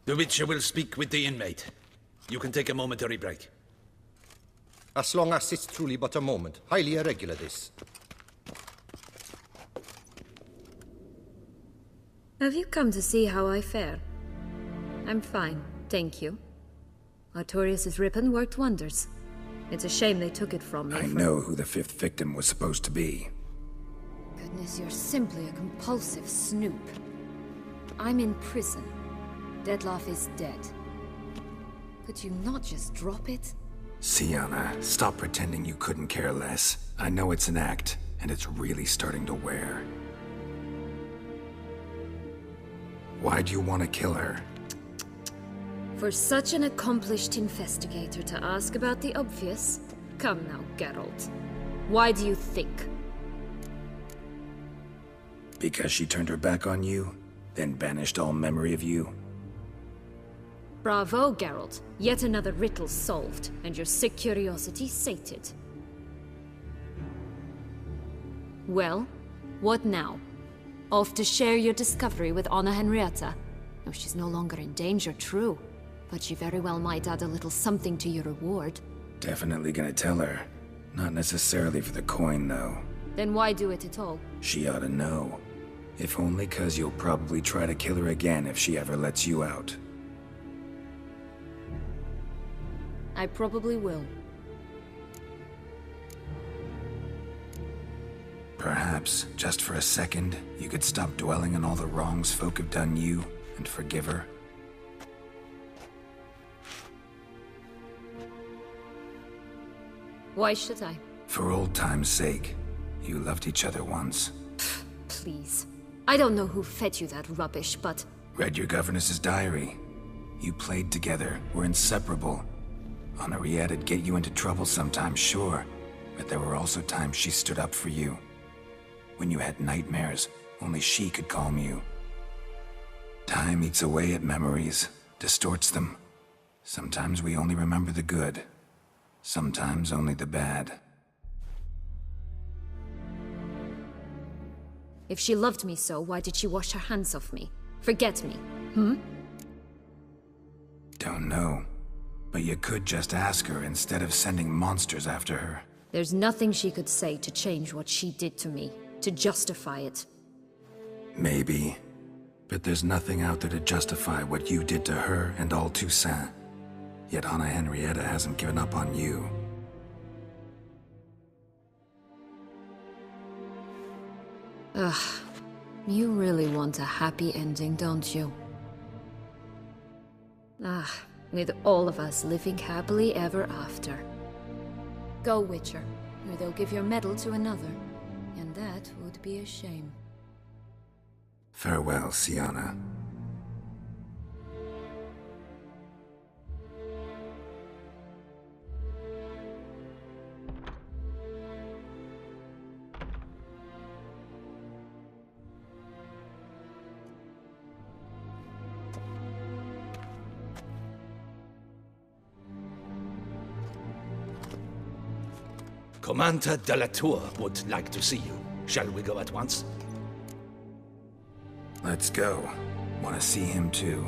The Witcher will speak with the inmate. You can take a momentary break. As long as it's truly but a moment. Highly irregular, this. Have you come to see how I fare? I'm fine, thank you. Artorius' ribbon worked wonders. It's a shame they took it from me. I know who the fifth victim was supposed to be. Goodness, you're simply a compulsive snoop. I'm in prison. Dettlaff is dead. Could you not just drop it? Sienna, stop pretending you couldn't care less. I know it's an act, and it's really starting to wear. Why do you want to kill her? For such an accomplished investigator to ask about the obvious? Come now, Geralt. Why do you think? Because she turned her back on you, then banished all memory of you? Bravo, Geralt. Yet another riddle solved, and your sick curiosity sated. Well, what now? Off to share your discovery with Anna Henrietta? No, she's no longer in danger, true. But she very well might add a little something to your reward. Definitely gonna tell her. Not necessarily for the coin, though. Then why do it at all? She ought to know. If only 'cause you'll probably try to kill her again if she ever lets you out. I probably will. Perhaps, just for a second, you could stop dwelling on all the wrongs folk have done you, and forgive her. Why should I? For old time's sake. You loved each other once. Please. I don't know who fed you that rubbish, but... Read your governess's diary. You played together, were inseparable. Henriette'd get you into trouble sometimes, sure. But there were also times she stood up for you. When you had nightmares, only she could calm you. Time eats away at memories, distorts them. Sometimes we only remember the good. Sometimes only the bad. If she loved me so, why did she wash her hands off me? Forget me, Don't know. But you could just ask her instead of sending monsters after her. There's nothing she could say to change what she did to me, to justify it. Maybe. But there's nothing out there to justify what you did to her and all Toussaint. Yet Anna Henrietta hasn't given up on you. Ugh. You really want a happy ending, don't you? With all of us living happily ever after. Go, Witcher, or they'll give your medal to another. And that would be a shame. Farewell, Sienna. Commander de la Tour would like to see you. Shall we go at once? Let's go. Want to see him too.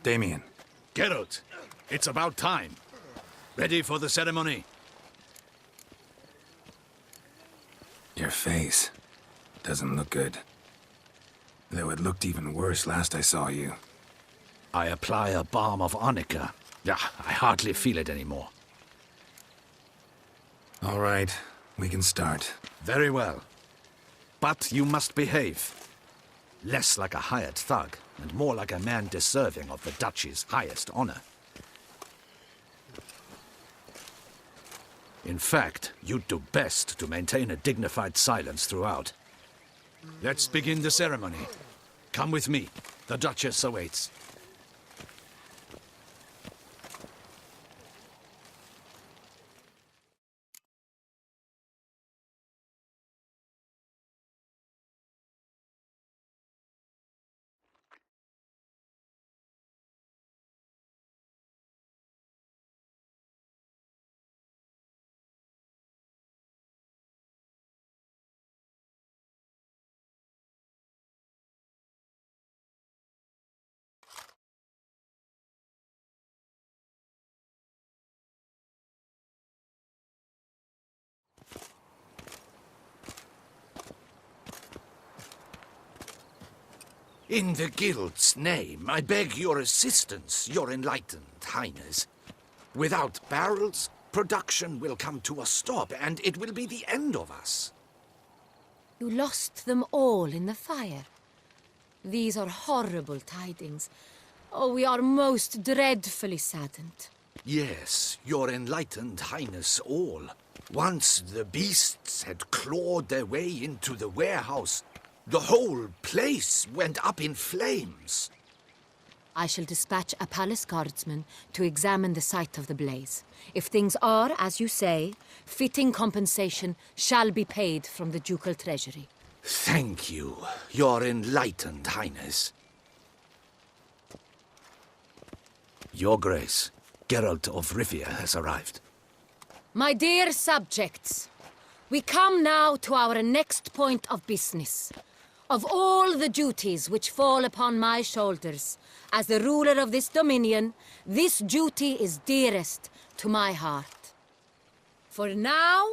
Damien. Geralt, it's about time. Ready for the ceremony? Your face doesn't look good. Though it looked even worse last I saw you. I apply a balm of arnica. Yeah, I hardly feel it anymore. All right, we can start. Very well. But you must behave. Less like a hired thug, and more like a man deserving of the Duchy's highest honor. In fact, you'd do best to maintain a dignified silence throughout. Let's begin the ceremony. Come with me. The Duchess awaits. In the Guild's name, I beg your assistance, your enlightened highness. Without barrels, production will come to a stop, and it will be the end of us. You lost them all in the fire. These are horrible tidings. Oh, we are most dreadfully saddened. Yes, your enlightened highness all. Once the beasts had clawed their way into the warehouse, the whole place went up in flames. I shall dispatch a palace guardsman to examine the site of the blaze. If things are, as you say, fitting compensation shall be paid from the ducal treasury. Thank you, your enlightened highness. Your Grace, Geralt of Rivia has arrived. My dear subjects, we come now to our next point of business. Of all the duties which fall upon my shoulders, as the ruler of this dominion, this duty is dearest to my heart. For now,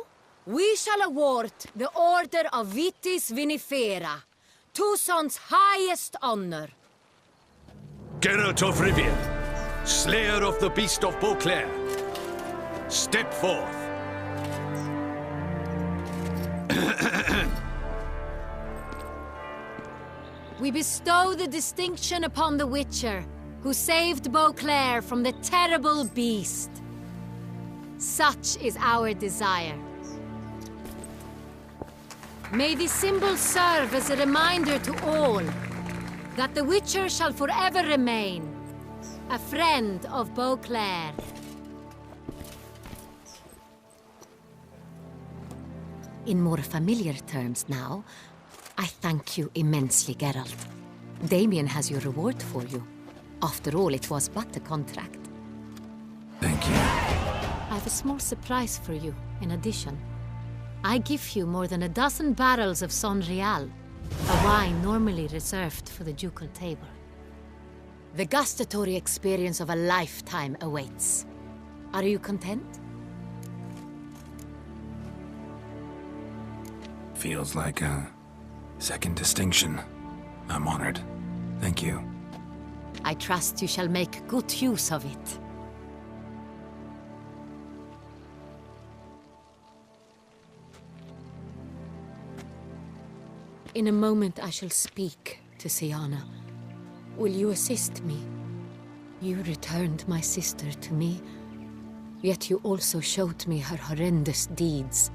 we shall award the Order of Vitis Vinifera, Tucson's highest honor. Geralt of Rivia, Slayer of the Beast of Beauclair, step forth. We bestow the distinction upon the Witcher, who saved Beauclair from the terrible beast. Such is our desire. May this symbol serve as a reminder to all that the Witcher shall forever remain a friend of Beauclair. In more familiar terms now, I thank you immensely, Geralt. Damien has your reward for you. After all, it was but a contract. Thank you. I have a small surprise for you, in addition. I give you more than a dozen barrels of Son Real, a wine normally reserved for the ducal table. The gustatory experience of a lifetime awaits. Are you content? Feels like a second distinction. I'm honored. Thank you. I trust you shall make good use of it. In a moment I shall speak to Syanna. Will you assist me? You returned my sister to me, yet you also showed me her horrendous deeds.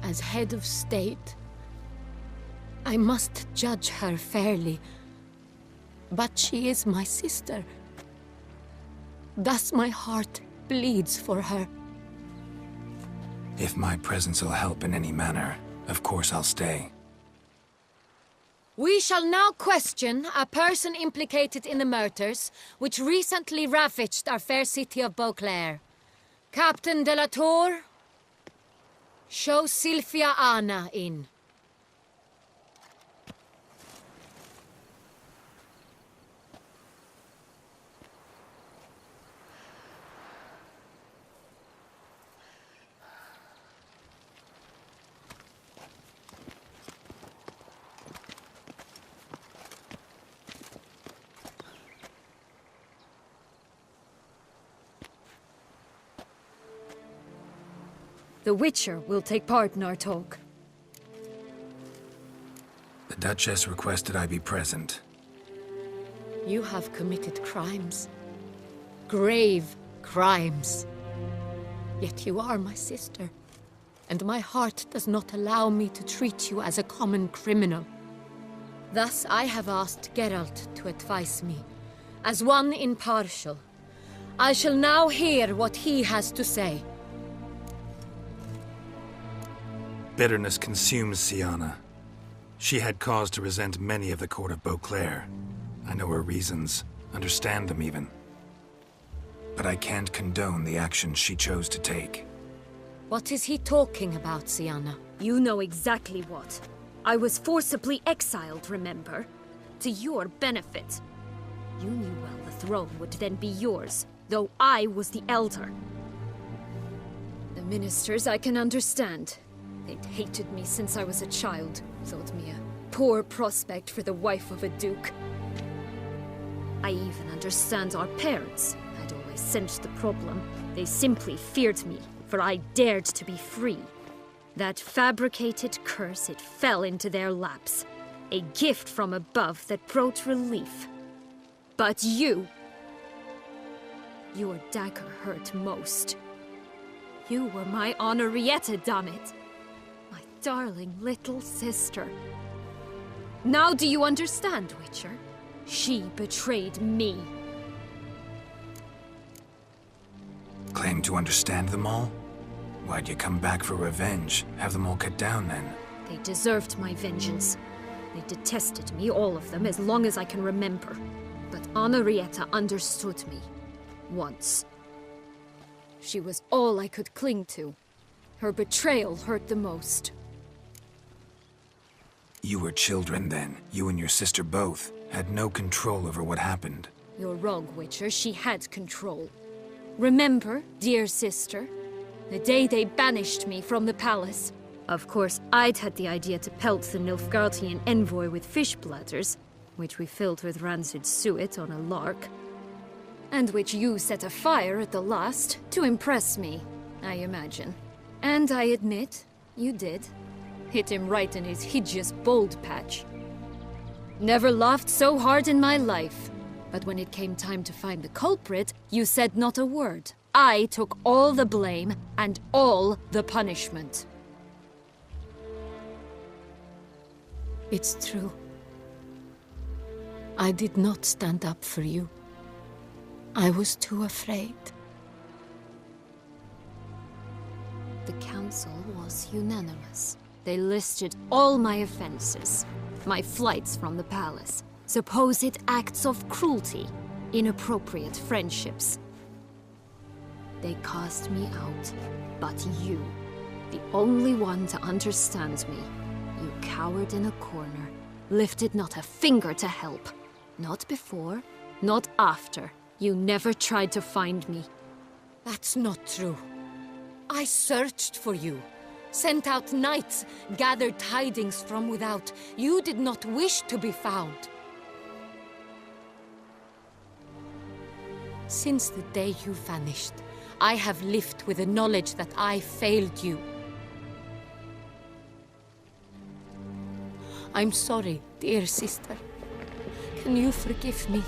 As head of state, I must judge her fairly, but she is my sister. Thus my heart bleeds for her. If my presence will help in any manner, of course I'll stay. We shall now question a person implicated in the murders which recently ravaged our fair city of Beauclair. Captain de la Tour, show Sylvia Anna in. The Witcher will take part in our talk. The Duchess requested I be present. You have committed crimes. Grave crimes. Yet you are my sister, and my heart does not allow me to treat you as a common criminal. Thus I have asked Geralt to advise me, as one impartial. I shall now hear what he has to say. Bitterness consumes Syanna. She had cause to resent many of the court of Beauclair. I know her reasons, understand them even. But I can't condone the actions she chose to take. What is he talking about, Syanna? You know exactly what. I was forcibly exiled, remember? To your benefit. You knew well the throne would then be yours, though I was the elder. The ministers I can understand. They'd hated me since I was a child, thought me a poor prospect for the wife of a duke. I even understand our parents had always sensed the problem. They simply feared me, for I dared to be free. That fabricated curse, it fell into their laps. A gift from above that brought relief. But you... your dagger hurt most. You were my Henrietta, damn it! My darling little sister. Now do you understand, Witcher? She betrayed me. Claim to understand them all? Why'd you come back for revenge? Have them all cut down, then? They deserved my vengeance. They detested me, all of them, as long as I can remember. But Henrietta understood me. Once. She was all I could cling to. Her betrayal hurt the most. You were children then. You and your sister both had no control over what happened. You're wrong, Witcher. She had control. Remember, dear sister? The day they banished me from the palace. Of course, I'd had the idea to pelt the Nilfgaardian envoy with fish bladders, which we filled with rancid suet on a lark. And which you set afire at the last, to impress me, I imagine. And I admit, you did. Hit him right in his hideous bald patch. Never laughed so hard in my life. But when it came time to find the culprit, you said not a word. I took all the blame and all the punishment. It's true. I did not stand up for you. I was too afraid. The council was unanimous. They listed all my offenses. My flights from the palace. Supposed acts of cruelty. Inappropriate friendships. They cast me out. But you, the only one to understand me, you cowered in a corner, lifted not a finger to help. Not before, not after. You never tried to find me. That's not true. I searched for you. Sent out knights, gathered tidings from without. You did not wish to be found. Since the day you vanished, I have lived with the knowledge that I failed you. I'm sorry, dear sister. Can you forgive me?